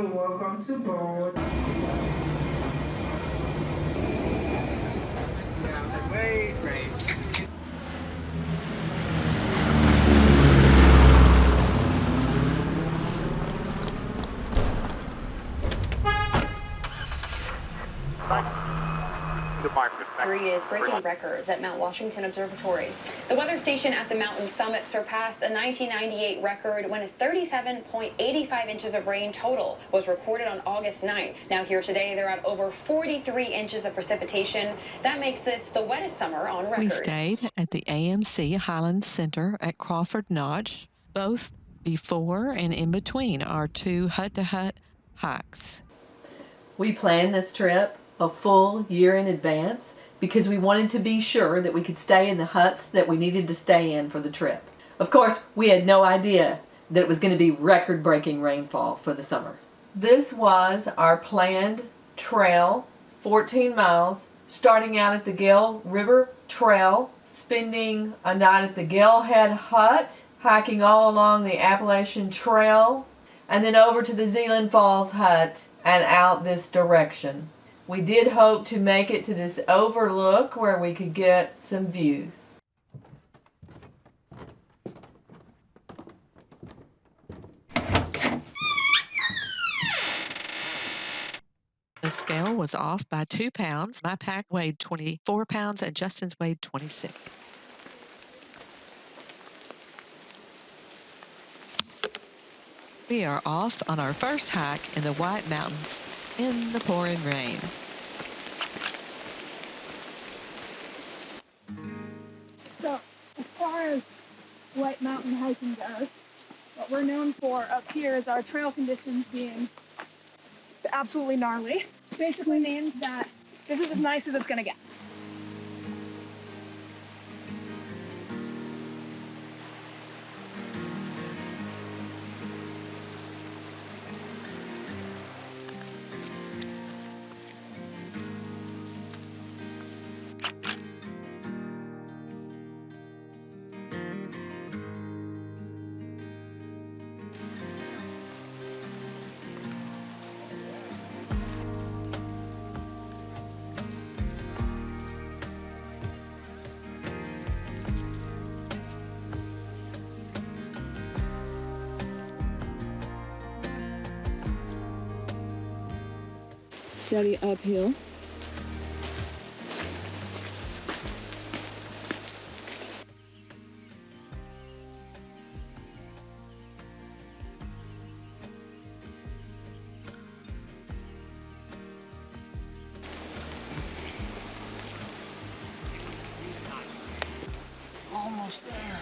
You're welcome to board. Wait, great. Three is breaking records at Mount Washington Observatory. The weather station at the mountain summit surpassed a 1998 record when 37.85 inches of rain total was recorded on August 9th. Now here today, they're at over 43 inches of precipitation. That makes this the wettest summer on record. We stayed at the AMC Highland Center at Crawford Notch, both before and in between our two hut-to-hut hikes. We planned this trip a full year in advance because we wanted to be sure that we could stay in the huts that we needed to stay in for the trip. Of course, we had no idea that it was going to be record-breaking rainfall for the summer. This was our planned trail, 14 miles, starting out at the Galehead River Trail, spending a night at the Galehead Hut, hiking all along the Appalachian Trail, and then over to the Zeeland Falls hut and out this direction. We did hope to make it to this overlook where we could get some views. The scale was off by 2 pounds. My pack weighed 24 pounds and Justin's weighed 26. We are off on our first hike in the White Mountains in the pouring rain. So, as far as White Mountain hiking goes, what we're known for up here is our trail conditions being absolutely gnarly. Basically means that this is as nice as it's gonna get. Steady uphill. Almost there.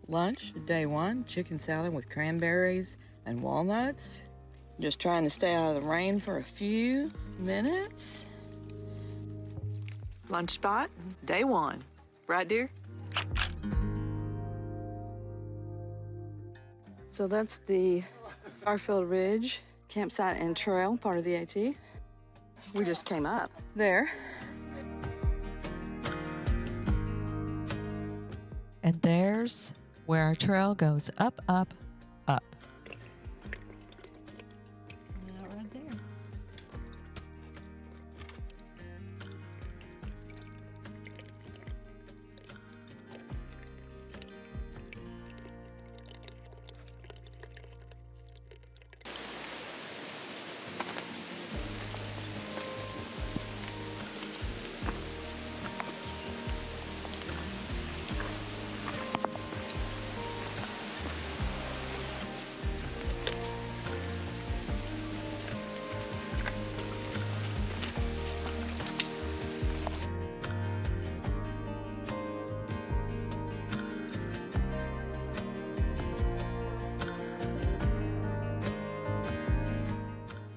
Lunch, day one, chicken salad with cranberries and walnuts. Just trying to stay out of the rain for a few minutes. Lunch spot, day one. Right, dear? So that's the Garfield Ridge campsite and trail, part of the AT. We just came up there. And there's where our trail goes up, up, up. Right there.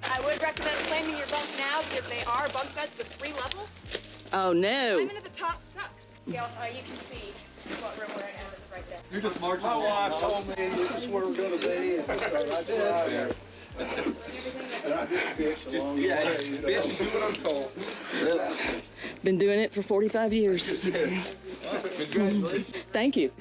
I would recommend claiming your bunk now because they are bunk beds with 3 levels. Oh no. Climbing to the top sucks. You can see You're just marching. My wife told me this is where we're going to be. I just right here. And I just bitch along the way. Bitch, you do what I'm told. Been doing it for 45 years. Congratulations. Thank you.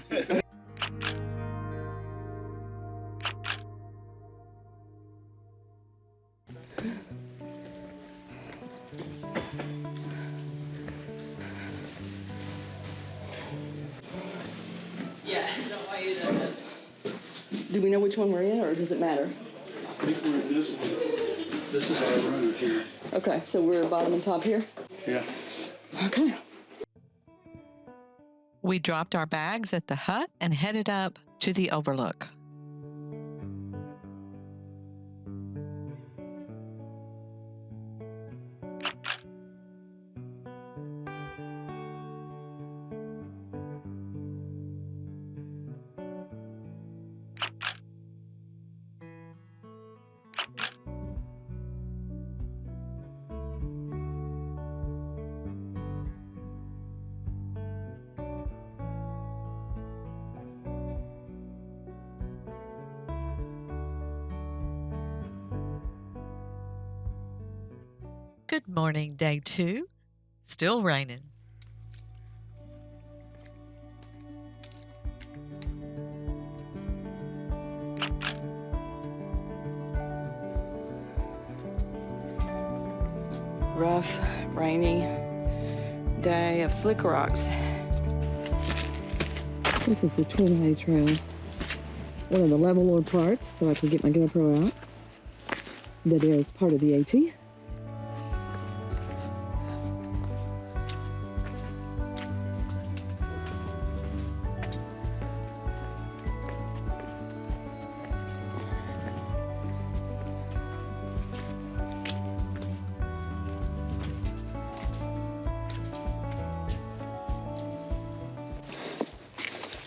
Yeah, don't want you to. Do we know which one we're in, or does it matter? I think we're in this one. This is our room here. Okay, so we're bottom and top here? Yeah. Okay. We dropped our bags at the hut and headed up to the overlook. Good morning, day 2. Still raining. Rough, rainy day of slick rocks. This is the Twinway Trail. One of the level parts, so I can get my GoPro out. That is part of the AT.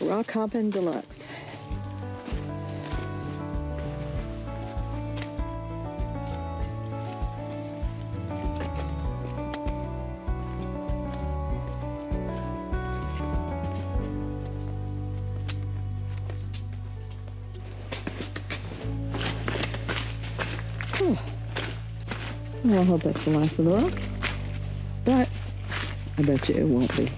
Rock hopping deluxe. Well, I hope that's the last of the rocks, but I bet you it won't be.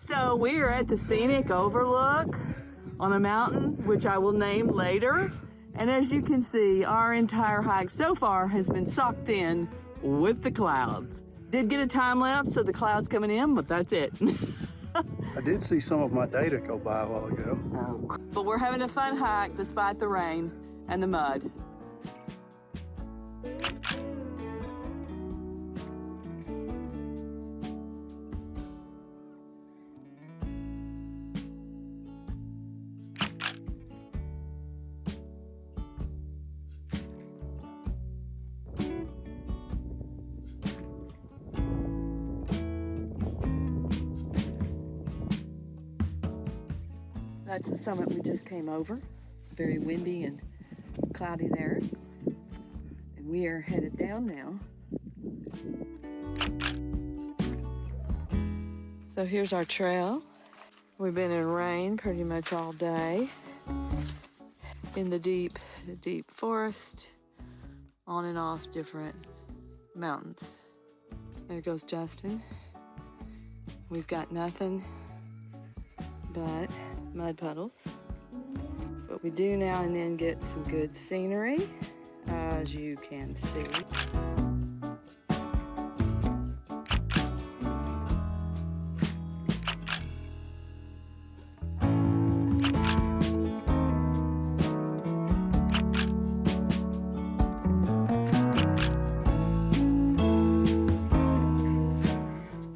So we are at the scenic overlook on a mountain, which I will name later. And as you can see, our entire hike so far has been sucked in with the clouds. Did get a time lapse of the clouds coming in, but that's it. I did see some of my data go by a while ago. But we're having a fun hike despite the rain and the mud. That's the summit we just came over. Very windy and cloudy there. And we are headed down now. So here's our trail. We've been in rain pretty much all day. In the deep forest, on and off different mountains. There goes Justin. We've got nothing but mud puddles. But we do now and then get some good scenery, as you can see.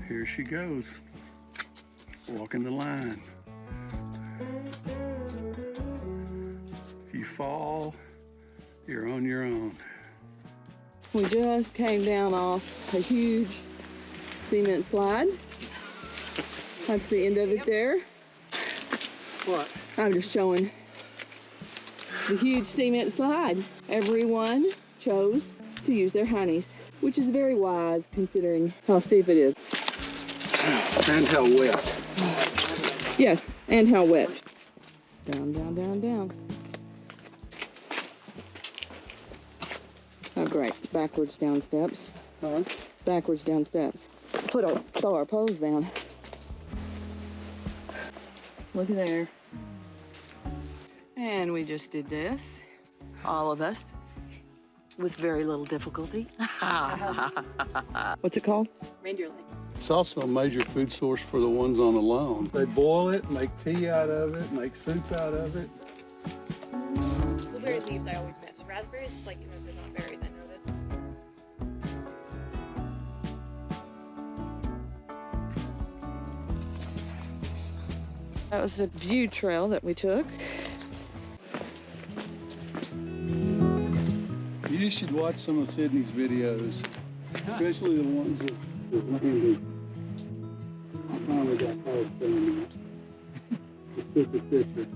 Here she goes, walking the line. If you fall, you're on your own. We just came down off a huge cement slide. That's the end of it there. What? I'm just showing the huge cement slide. Everyone chose to use their honeys, which is very wise considering how steep it is. And how wet. Yes, and how wet. Down, down, down, down. Oh, great. Backwards down steps. Huh? Backwards down steps. Throw our poles down. Look at there. And we just did this, all of us, with very little difficulty. What's it called? Reindeer lake. It's also a major food source for the ones on the loan. They boil it, make tea out of it, make soup out of it. Blueberry leaves I always miss. Raspberries, it's like, you know, they're not berries, I know this. That was the view trail that we took. You should watch some of Sydney's videos, especially the ones that landed. I finally got tired of filming it. Just took a picture.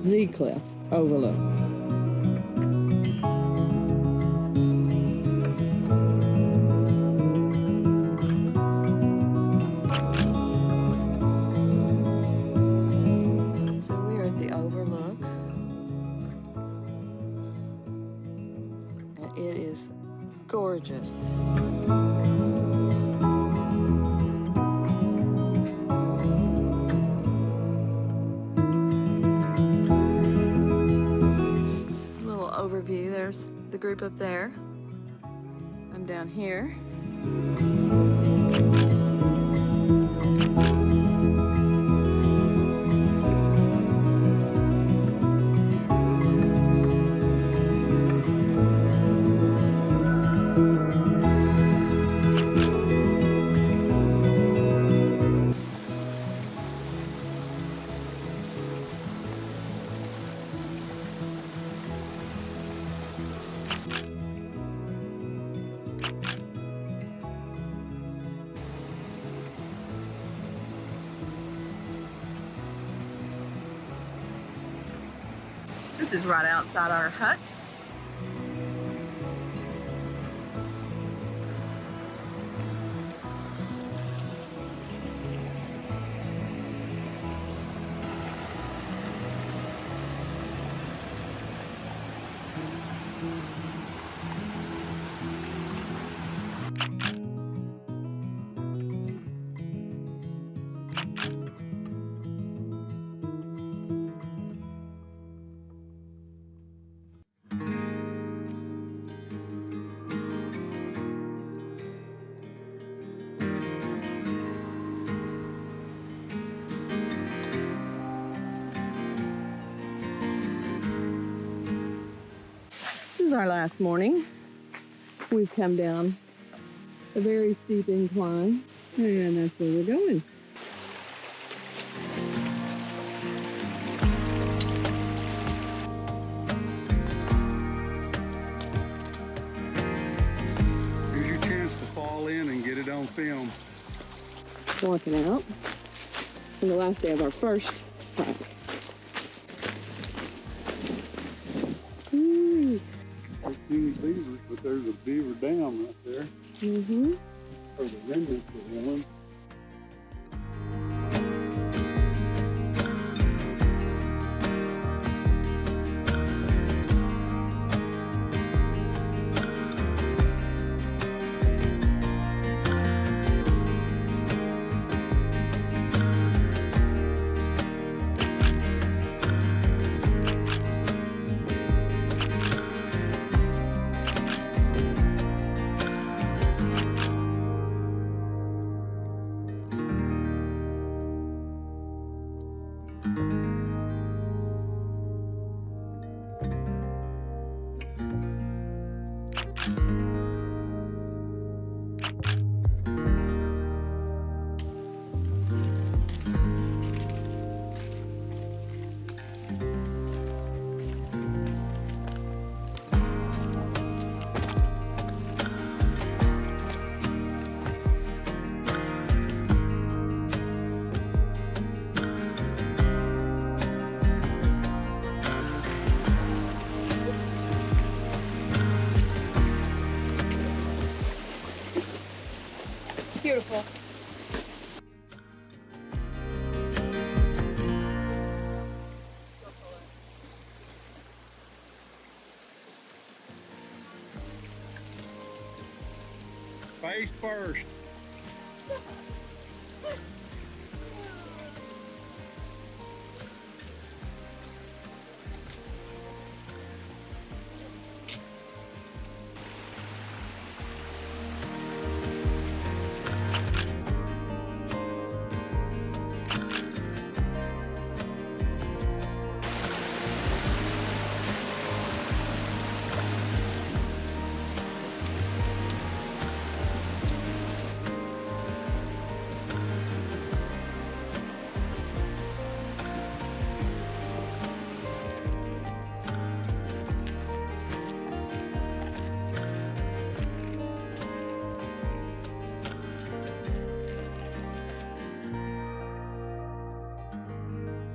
Zeecliff Overlook. So we are at the Overlook, and it is gorgeous. Overview. There's the group up there. I'm down here. This is right outside our hut. This is our last morning. We've come down a very steep incline, and that's where we're going. Here's your chance to fall in and get it on film. Walking out on the last day of our first hike. There's many beavers, but there's a beaver dam right there. Mm-hmm. Or the remnants of one. Face first.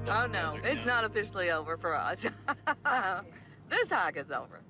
Oh no, it's not officially over for us. This hike is over.